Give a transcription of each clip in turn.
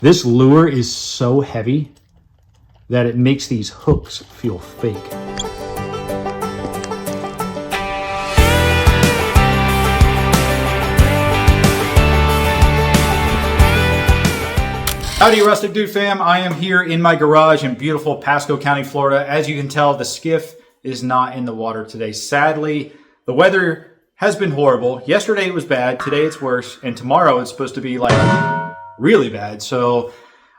This lure is so heavy that it makes these hooks feel fake. Howdy, Rustic Dude fam. I am here in my garage in beautiful Pasco County, Florida. As you can tell, the skiff is not in the water today. Sadly, the weather has been horrible. Yesterday it was bad, today it's worse, and tomorrow it's supposed to be like really bad. So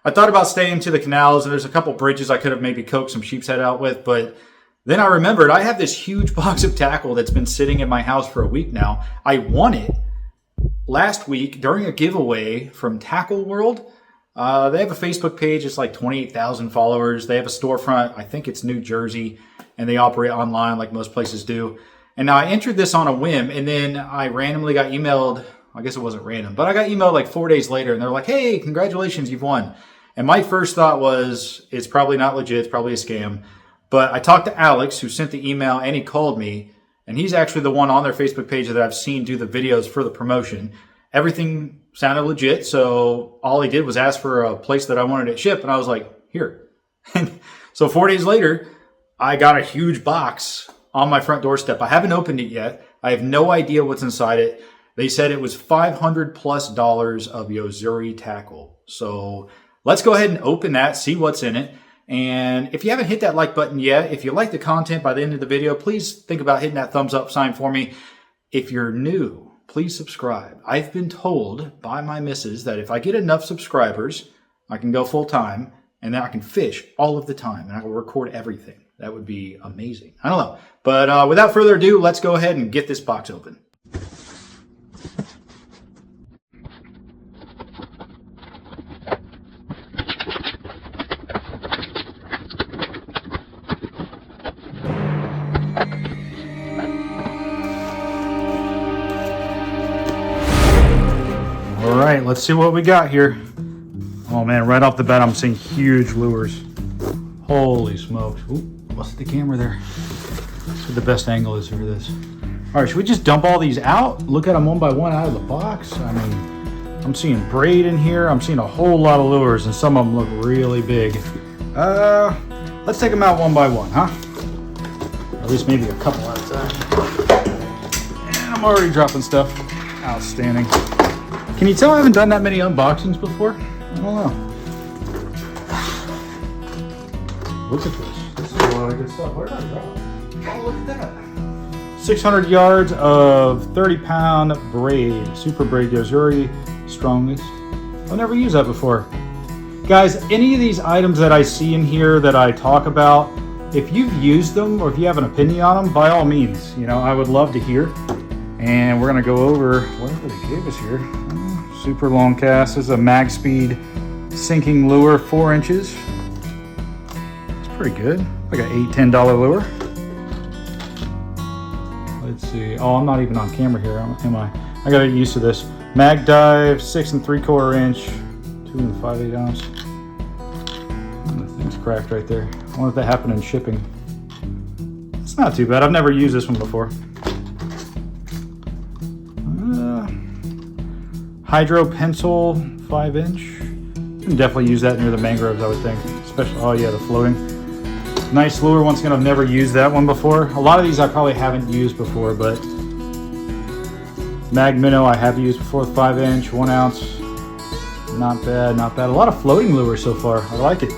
I thought about staying to the canals, and there's a couple bridges I could have maybe coaxed some sheep's head out with, but then I remembered I have this huge box of tackle that's been sitting in my house for a week now. I won it last week during a giveaway from Tackle World. They have a Facebook page. It's like 28,000 followers. They have a storefront. I think it's New Jersey, and they operate online like most places do. And now I entered this on a whim, and then I randomly got emailed. I guess it wasn't random, but I got emailed like 4 days later, and they're like, hey, congratulations, you've won. And my first thought was, it's probably not legit. It's probably a scam. But I talked to Alex, who sent the email, and he called me. And he's actually the one on their Facebook page that I've seen do the videos for the promotion. Everything sounded legit, so all he did was ask for a place that I wanted it shipped, and I was like, here. And so 4 days later, I got a huge box on my front doorstep. I haven't opened it yet. I have no idea what's inside it. They said it was $500+ of Yo-Zuri tackle. So let's go ahead and open that, see what's in it. And if you haven't hit that like button yet, if you like the content by the end of the video, please think about hitting that thumbs up sign for me. If you're new, please subscribe. I've been told by my missus that if I get enough subscribers, I can go full time, and then I can fish all of the time, and I will record everything. That would be amazing. I don't know. But without further ado, let's go ahead and get this box open. All right, let's see what we got here. Oh man, right off the bat, I'm seeing huge lures. Holy smokes. Ooh, lost the camera there. That's what the best angle is for this. All right, should we just dump all these out? Look at them one by one out of the box? I mean, I'm seeing braid in here. I'm seeing a whole lot of lures, and some of them look really big. Let's take them out one by one, huh? Or at least maybe a couple at a time. And I'm already dropping stuff. Outstanding. Can you tell I haven't done that many unboxings before? I don't know. Look at this. This is a lot of good stuff. Where did I drop? Oh, look at that. 600 yards of 30-pound braid. Super braid Yo-Zuri strongest. I've never used that before. Guys, any of these items that I see in here that I talk about, if you've used them or if you have an opinion on them, by all means, you know, I would love to hear. And we're going to go over whatever they gave us here. Super long cast. This is a mag speed sinking lure, 4 inches. It's pretty good. Like an $8-10 lure. Let's see. Oh, I'm not even on camera here, am I? I gotta get used to this. Mag dive, 6 3/4 inch, 2 5/8 ounce. The thing's cracked right there. I wonder if that happened in shipping. It's not too bad. I've never used this one before. Hydro pencil, 5 inch. You can definitely use that near the mangroves, I would think. Especially, oh yeah, the floating. Nice lure. Once again, I've never used that one before. A lot of these I probably haven't used before, but Magnum Minnow I have used before, 5 inch, 1 ounce. Not bad, not bad. A lot of floating lures so far. I like it.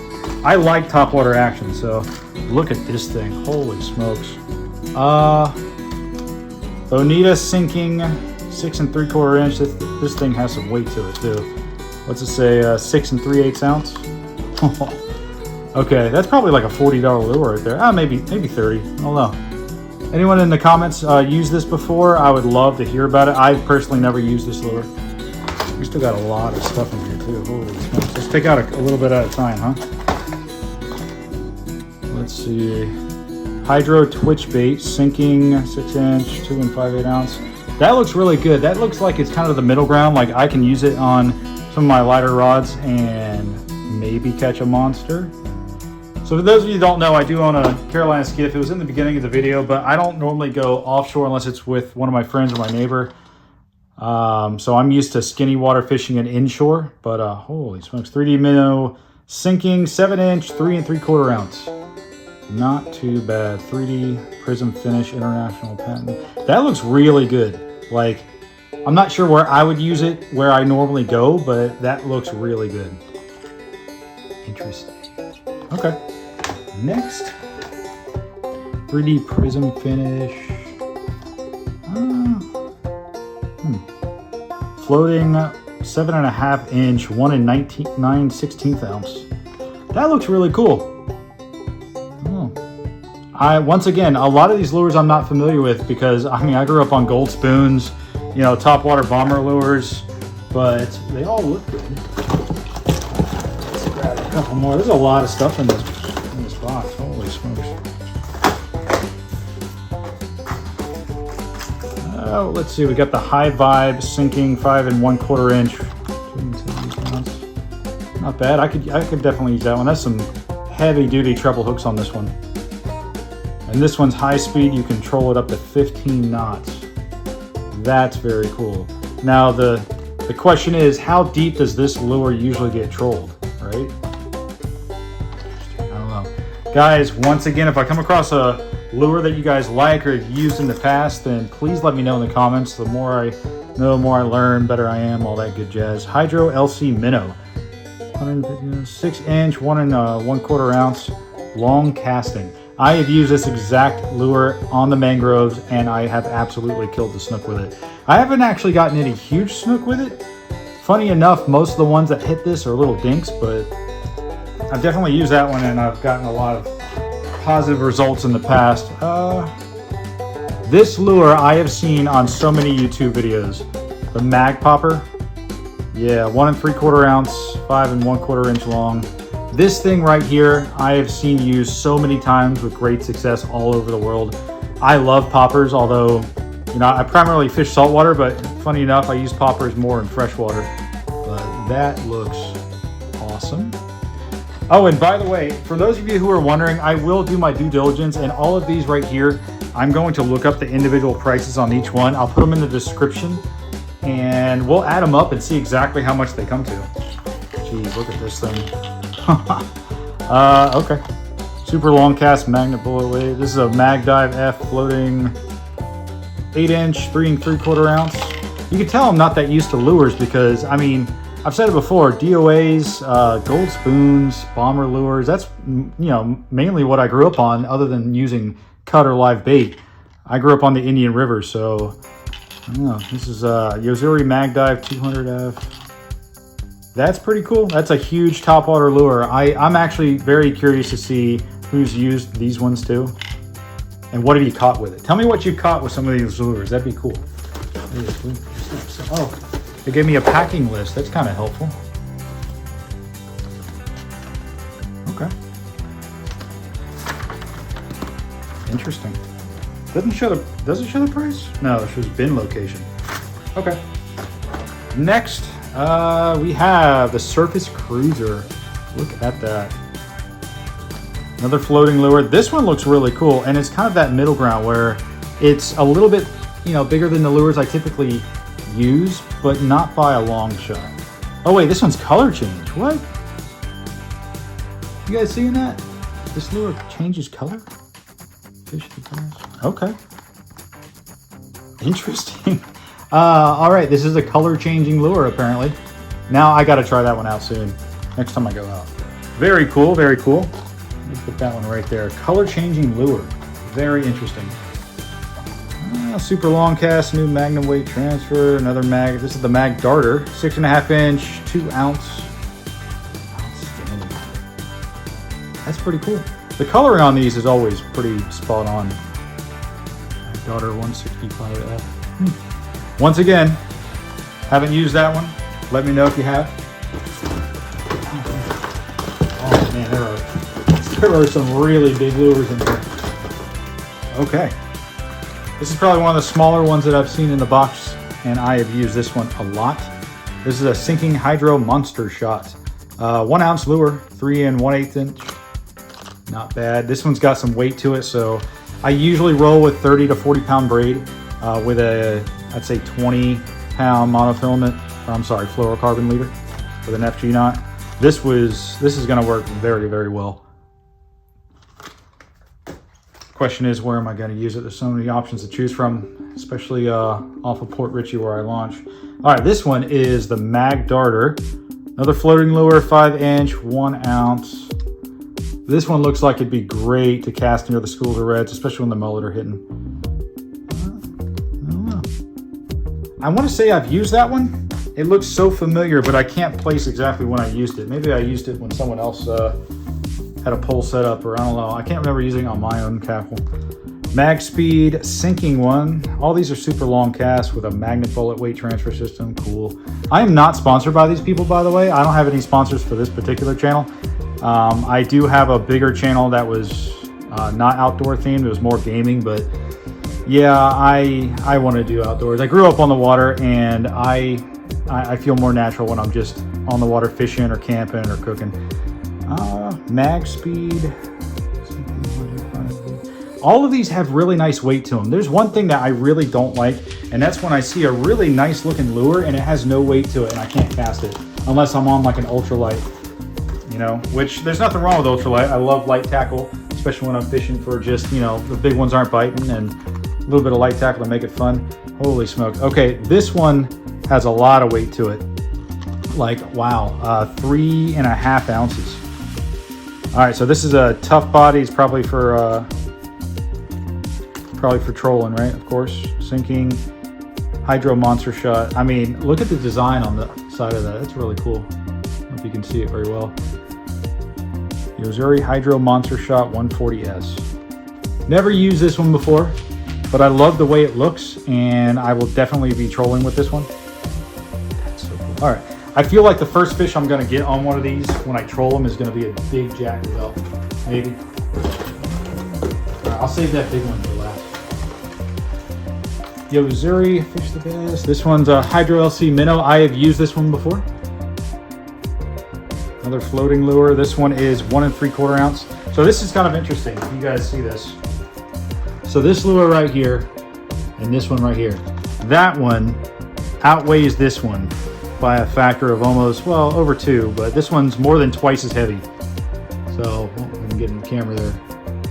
I like topwater action, so look at this thing. Holy smokes. Bonita sinking, 6 3/4 inch. This thing has some weight to it too. What's it say? 6 3/8 ounce. Okay, that's probably like a $40 lure right there. Maybe 30. I don't know. Anyone in the comments used this before? I would love to hear about it. I've personally never used this lure. We still got a lot of stuff in here too. Holy smokes. Let's take out a little bit at a time, huh? Let's see. Hydro twitch bait, sinking, 6 inch, 2 5/8 ounce. That looks really good. That looks like it's kind of the middle ground. Like I can use it on some of my lighter rods and maybe catch a monster. So for those of you who don't know, I do own a Carolina skiff. It was in the beginning of the video, but I don't normally go offshore unless it's with one of my friends or my neighbor. So I'm used to skinny water fishing and inshore, but holy smokes, 3D Minnow sinking, 7-inch, 3 3/4 ounce. Not too bad. 3D Prism Finish International Patent. That looks really good. Like, I'm not sure where I would use it, where I normally go, but that looks really good. Interesting. Okay. Next. 3D Prism Finish. Floating 7.5 inch, 1 9/16 ounce. That looks really cool. Once again, a lot of these lures I'm not familiar with because I grew up on gold spoons, topwater bomber lures, but they all look good. Let's grab a couple more. There's a lot of stuff in this box. Holy smokes. Let's see. We got the High Vibe sinking 5 1/4 inch. Not bad. I could definitely use that one. That's some heavy duty treble hooks on this one. And this one's high speed. You control it up to 15 knots. That's very cool. Now the question is, how deep does this lure usually get trolled, right? I don't know. Guys, once again, if I come across a lure that you guys like or have used in the past, then please let me know in the comments. The more I know, the more I learn, better I am, all that good jazz. Hydro LC Minnow. 6-inch, 1 1/4 ounce, long casting. I have used this exact lure on the mangroves and I have absolutely killed the snook with it. I haven't actually gotten any huge snook with it. Funny enough, most of the ones that hit this are little dinks, but I've definitely used that one and I've gotten a lot of positive results in the past. This lure I have seen on so many YouTube videos. The Mag Popper. Yeah, 1 3/4 ounce, 5 1/4 inch long. This thing right here, I have seen used so many times with great success all over the world. I love poppers, although, I primarily fish saltwater, but funny enough, I use poppers more in freshwater. But that looks awesome. Oh, and by the way, for those of you who are wondering, I will do my due diligence, and all of these right here, I'm going to look up the individual prices on each one. I'll put them in the description, and we'll add them up and see exactly how much they come to. Geez, look at this thing. Okay. Super long cast magnet bullet weight. This is a Mag Dive F floating 8-inch, 3 3/4 ounce. You can tell I'm not that used to lures because, I've said it before, DOAs, gold spoons, bomber lures, that's, mainly what I grew up on other than using cut or live bait. I grew up on the Indian River, so, I don't know. This is Yo-Zuri Mag Dive 200F. That's pretty cool. That's a huge topwater lure. I'm actually very curious to see who's used these ones too. And what have you caught with it? Tell me what you caught with some of these lures. That'd be cool. Oh, they gave me a packing list. That's kind of helpful. Okay. Interesting. Does it show the price? No, it shows bin location. Okay. Next, we have the Surface Cruiser. Look at that. Another floating lure. This one looks really cool, and it's kind of that middle ground where it's a little bit, bigger than the lures I typically use, but not by a long shot. Oh wait, this one's color change. What? You guys seeing that? This lure changes color? Fish colors. Okay. Interesting. All right, this is a color changing lure apparently. Now I got to try that one out soon. Next time I go out. Very cool, very cool. Let me put that one right there. Color changing lure. Very interesting. Super long cast, new Magnum weight transfer, another mag. This is the Mag Darter, 6.5 inch, 2 ounce. Outstanding. That's pretty cool. The coloring on these is always pretty spot on. Mag Darter 165F. Once again, haven't used that one. Let me know if you have. Oh man, there are some really big lures in there. Okay. This is probably one of the smaller ones that I've seen in the box, and I have used this one a lot. This is a sinking hydro monster shot. 1 ounce lure, 3 1/8 inch. Not bad. This one's got some weight to it, so I usually roll with 30 to 40 pound braid with a, I'd say 20 pound monofilament, or I'm sorry, fluorocarbon leader with an FG knot. This is going to work very, very well. Question is, where am I going to use it? There's so many options to choose from, especially off of Port Richey where I launch. All right, this one is the Mag Darter. Another floating lure, 5-inch, 1 ounce. This one looks like it'd be great to cast near the schools of reds, especially when the mullet are hitting. I don't know. I want to say I've used that one. It looks so familiar, but I can't place exactly when I used it. Maybe I used it when someone else had a pole set up, or I don't know. I can't remember using it on my own tackle. Mag Speed sinking one. All these are super long casts with a magnet bullet weight transfer system. Cool. I am not sponsored by these people, by the way. I don't have any sponsors for this particular channel. I do have a bigger channel that was not outdoor themed. It was more gaming, but yeah, I want to do outdoors. I grew up on the water, and I feel more natural when I'm just on the water fishing or camping or cooking. Mag Speed. All of these have really nice weight to them. There's one thing that I really don't like, and that's when I see a really nice looking lure and it has no weight to it and I can't cast it unless I'm on like an ultralight, you know, which there's nothing wrong with ultralight. I love light tackle, especially when I'm fishing for just, you know, the big ones aren't biting, and a little bit of light tackle to make it fun. Holy smokes. Okay, this one has a lot of weight to it. Like, wow, 3.5 ounces. All right, so this is a tough body. It's probably for trolling, right? Of course. Sinking, hydro monster shot. I mean, look at the design on the side of that. It's really cool. I don't know if you can see it very well. Yo-Zuri Hydro Monster Shot 140S. Never used this one before, but I love the way it looks, and I will definitely be trolling with this one. That's so cool. All right. I feel like the first fish I'm going to get on one of these when I troll them is going to be a big jack gazelle. Maybe. All right, I'll save that big one for last. Yo-Zuri, fish the best. This one's a Hydro LC Minnow. I have used this one before. Another floating lure. This one is 1 3/4 ounce. So this is kind of interesting. If you guys see this. So this lure right here and this one right here. That one outweighs this one by a factor of almost, well, over 2, but this one's more than twice as heavy. So I'm getting the camera there.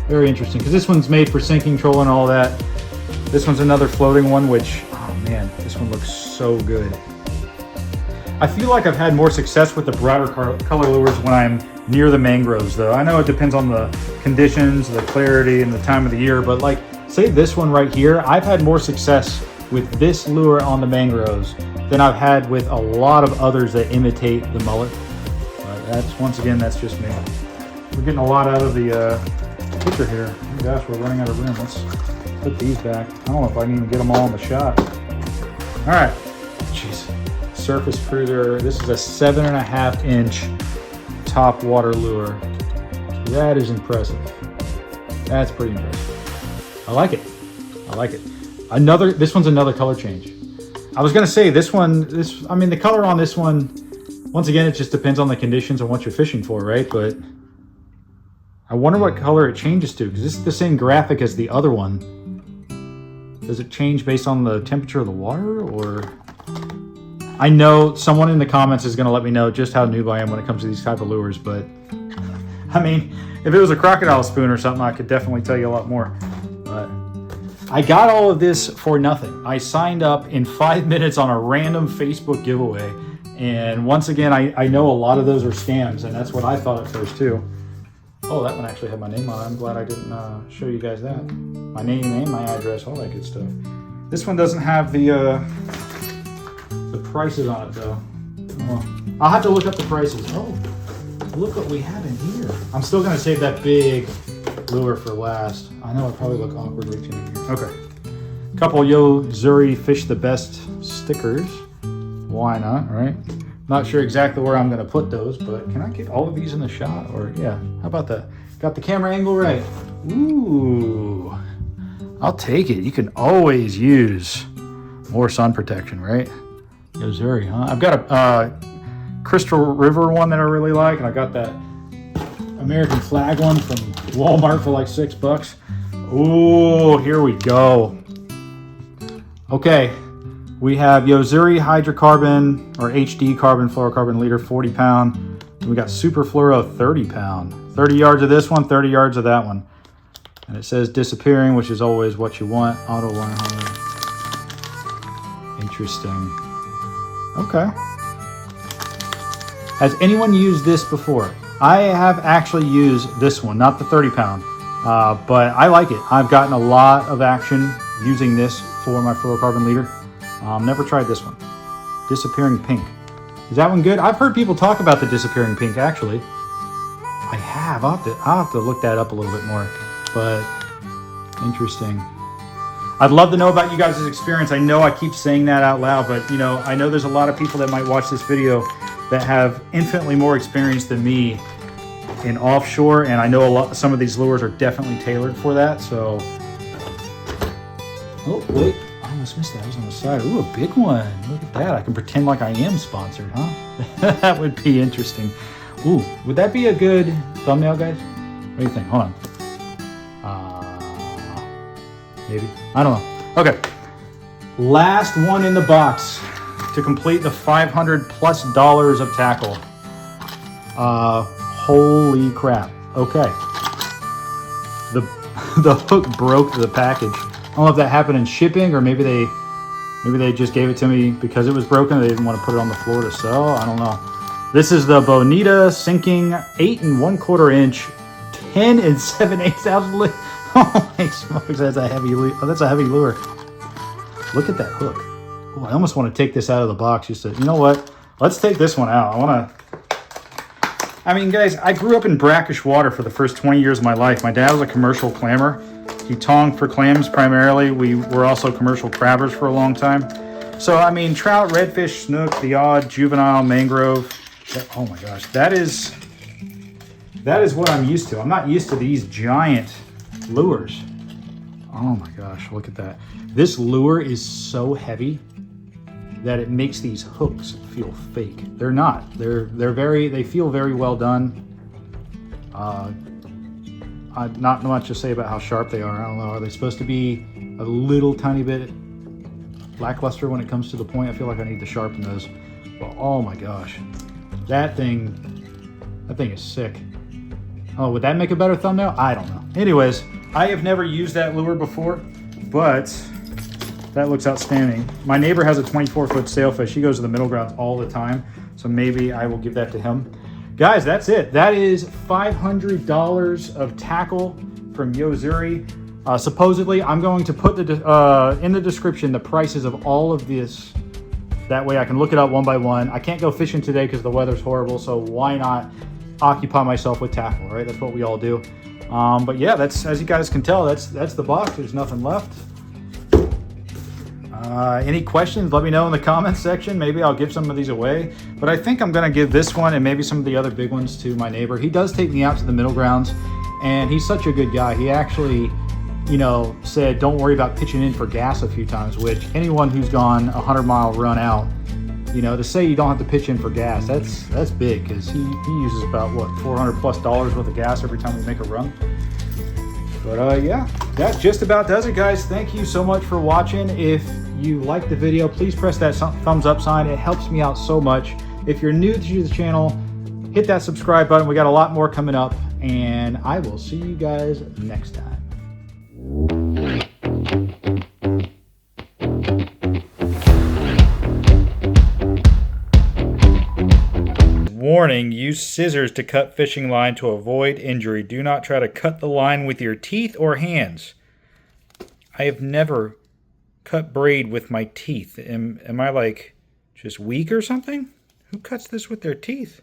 Very interesting, because this one's made for sinking, trolling, and all that. This one's another floating one, which, oh man, this one looks so good. I feel like I've had more success with the brighter color lures when I'm near the mangroves, though. I know it depends on the conditions, the clarity, and the time of the year, but like, say this one right here, I've had more success with this lure on the mangroves than I've had with a lot of others that imitate the mullet. But that's, once again, that's just me. We're getting a lot out of the picture here. Oh gosh, we're running out of room. Let's put these back. I don't know if I can even get them all in the shot. All right, jeez. Surface Cruiser. This is a 7.5 inch top water lure. That is impressive. That's pretty impressive. I like it. I like it. This one's another color change. I was gonna say this one, I mean the color on this one, once again, it just depends on the conditions and what you're fishing for, right? But I wonder what color it changes to, because this is the same graphic as the other one. Does it change based on the temperature of the water, or? I know someone in the comments is gonna let me know just how noob I am when it comes to these type of lures, but I mean, if it was a crocodile spoon or something, I could definitely tell you a lot more. But I got all of this for nothing. I signed up in 5 minutes on a random Facebook giveaway. And once again, I know a lot of those are scams, and that's what I thought at first too. Oh, that one actually had my name on it. I'm glad I didn't show you guys that. My name and my address, all that good stuff. This one doesn't have the prices on it though. Oh, I'll have to look up the prices. Oh, look what we have in here. I'm still gonna save that big lure for last. I know it probably look awkward reaching in here. Okay. A couple Yo-Zuri Fish the Best stickers. Why not, right? Not sure exactly where I'm gonna put those, but can I get all of these in the shot? Or yeah, how about that? Got the camera angle right. Ooh, I'll take it. You can always use more sun protection, right? Yo-Zuri, huh? I've got a Crystal River one that I really like, and I got that American flag one from Walmart for like $6. Ooh, here we go. Okay, We have Yo-Zuri Hydrocarbon or HD Carbon Fluorocarbon Leader 40 pound. We got Super Fluoro 30 pound. 30 yards of this one, 30 yards of that one. And it says disappearing, which is always what you want. Auto line holder. Interesting. Okay. Has anyone used this before? I have actually used this one, not the 30 pound, but I like it. I've gotten a lot of action using this for my fluorocarbon leader. Never tried this one. Disappearing pink. Is that one good? I've heard people talk about the disappearing pink, actually. I have. I'll have to look that up a little bit more, but interesting. I'd love to know about you guys' experience. I know I keep saying that out loud, but you know, I know there's a lot of people that might watch this video that have infinitely more experience than me in offshore, and I know some of these lures are definitely tailored for that. So, oh wait, I almost missed that. I was on the side. Ooh, a big one. Look at that. I can pretend like I am sponsored, huh? That would be interesting. Ooh, would that be a good thumbnail, guys? What do you think? Hold on. Maybe. I don't know. Okay. Last one in the box to complete the $500+ of tackle. Holy crap. Okay. The hook broke the package. I don't know if that happened in shipping, or maybe they just gave it to me because it was broken. They didn't want to put it on the floor to sell. I don't know. This is the Bonita sinking 8 1/4 inch, 10 7/8 ounce. Oh my smokes, that's a heavy lure. Oh, that's a heavy lure. Look at that hook. Oh, I almost want to take this out of the box. Just to, you know what? Let's take this one out. I mean, guys, I grew up in brackish water for the first 20 years of my life. My dad was a commercial clammer. He tonged for clams primarily. We were also commercial crabbers for a long time. So, I mean, trout, redfish, snook, the odd juvenile mangrove. Oh my gosh, that is what I'm used to. I'm not used to these giant lures. Oh my gosh, look at that. This lure is so heavy that it makes these hooks feel fake. They're not. They feel very well done. Not much to say about how sharp they are. I don't know. Are they supposed to be a little tiny bit lackluster when it comes to the point? I feel like I need to sharpen those. But oh my gosh, that thing is sick. Oh, would that make a better thumbnail? I don't know. Anyways, I have never used that lure before, but that looks outstanding. My neighbor has a 24-foot sailfish. He goes to the middle grounds all the time, so maybe I will give that to him. Guys, that's it. That is $500 of tackle from Yo-Zuri. Supposedly, I'm going to put in the description the prices of all of this. That way I can look it up one by one. I can't go fishing today because the weather's horrible, so why not occupy myself with tackle, right? That's what we all do. But yeah, that's, as you guys can tell, that's the box. There's nothing left. Any questions, let me know in the comments section. Maybe I'll give some of these away, but I think I'm gonna give this one and maybe some of the other big ones to my neighbor. He does take me out to the middle grounds, and he's such a good guy. He actually, you know, said don't worry about pitching in for gas a few times, which anyone who's gone a 100-mile run out, you know, to say you don't have to pitch in for gas, that's big, because he uses about, what, $400+ worth of gas every time we make a run. But yeah, that just about does it, guys. Thank you so much for watching. If you liked the video, please press that thumbs up sign. It helps me out so much. If you're new to the channel, hit that subscribe button. We got a lot more coming up, and I will see you guys next time. Warning, use scissors to cut fishing line to avoid injury. Do not try to cut the line with your teeth or hands. I have never cut braid with my teeth. Am I like just weak or something? Who cuts this with their teeth?